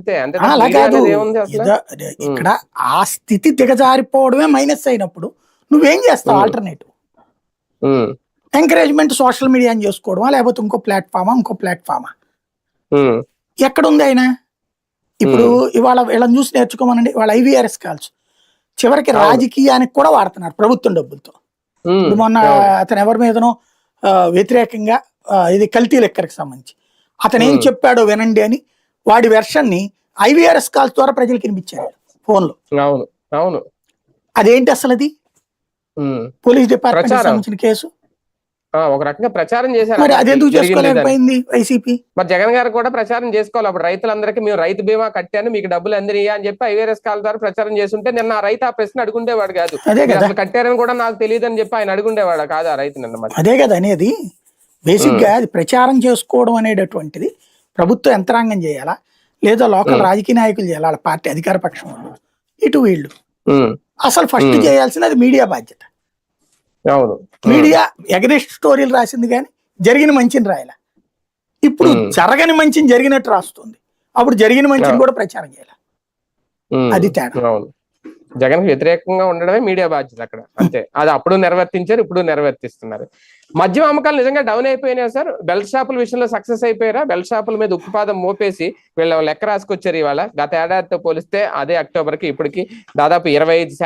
అంతే అంతే ఆ, తప్ప అలా మీడియా కాదు. అనేది ఏముంది అసలు. ఇక్కడ ఆ స్థితి దిగజారిపోవడమే మైనస్ అయినప్పుడు నువ్వేం చేస్తావు? ఆల్టర్నేటివ్ ఎంకరేజ్మెంట్ సోషల్ మీడియాని చేసుకోవడమా, లేకపోతే ఇంకో ప్లాట్ఫామా? ఎక్కడుంది ఆయన? ఇప్పుడు ఇవాళ వీళ్ళని చూసి నేర్చుకోమనండి. వాళ్ళ IVRS కాల్స్ చివరికి రాజకీయానికి కూడా వాడుతున్నారు ప్రభుత్వం డబ్బులతో. ఇప్పుడు మొన్న అతను ఎవరి మీదనో వ్యతిరేకంగా ఇది కల్తీ లెక్కరికి సంబంధించి అతను ఏం చెప్పాడో వినండి అని వాడి వెర్షన్ ని IVRS కాల్స్ ద్వారా ప్రజలకు వినిపించారు ఫోన్లో. అవును అవును. అదేంటి అసలు? అది పోలీస్ డిపార్ట్మెంట్ సంబంధించిన కేసు. ఒక రకంగా ప్రచారం చేశారు. మరి అదెందుకు చేసుకోలేకపోయింది వైసీపీ? మరి జగన్ గారు కూడా ప్రచారం చేసుకోవాలి. అప్పుడు రైతులందరికీ మేము రైతు బీమా కట్టాను, మీకు డబ్బులు అందినయా అని చెప్పి IVRS కాల్ ద్వారా ప్రచారం చేస్తుంటే నిన్న ఆ రైతు ఆ ప్రశ్న అడుగుండేవాడు కాదు. అసలు కట్టారని కూడా నాకు తెలియదు అని చెప్పి ఆయన అడుగుండేవాడు కాదు ఆ రైతు నిన్న. అదే కదా అనేది. బేసిక్ గా అది ప్రచారం చేసుకోవడం అనేటటువంటిది ప్రభుత్వ యంత్రాంగం చేయాలా, లేదా లోకల్ రాజకీయ నాయకులు చేయాలా? వాళ్ళ పార్టీ అధికార పక్షం వాళ్ళు, ఇటు వీళ్ళు. అసలు ఫస్ట్ చేయాల్సింది అది మీడియా బాధ్యత. మీడియా ఎగరెస్ట్ స్టోరీలు రాసింది కానీ జరిగిన మంచిని రాయాల. ఇప్పుడు జరగని మంచిని జరిగినట్టు రాస్తుంది. అప్పుడు జరిగిన మంచిని కూడా ప్రచారం చేయాలి. అది తేడా. జగన్ వ్యతిరేకంగా ఉండడమే మీడియా బాధ్యత అక్కడ, అంతే. అది అప్పుడు నిర్వర్తించారు, ఇప్పుడు నిర్వర్తిస్తున్నారు. మద్యం అమ్మకాలు నిజంగా డౌన్ అయిపోయినాయి సార్. బెల్ట్ షాపుల విషయంలో సక్సెస్ అయిపోయారా? బెల్ట్ షాపుల మీద ఉక్కుపాదం మోపేసి వీళ్ళ లెక్క రాసుకొచ్చారు ఇవాళ. గత ఏడాదితో పోలిస్తే అదే అక్టోబర్కి ఇప్పటికి దాదాపు 25%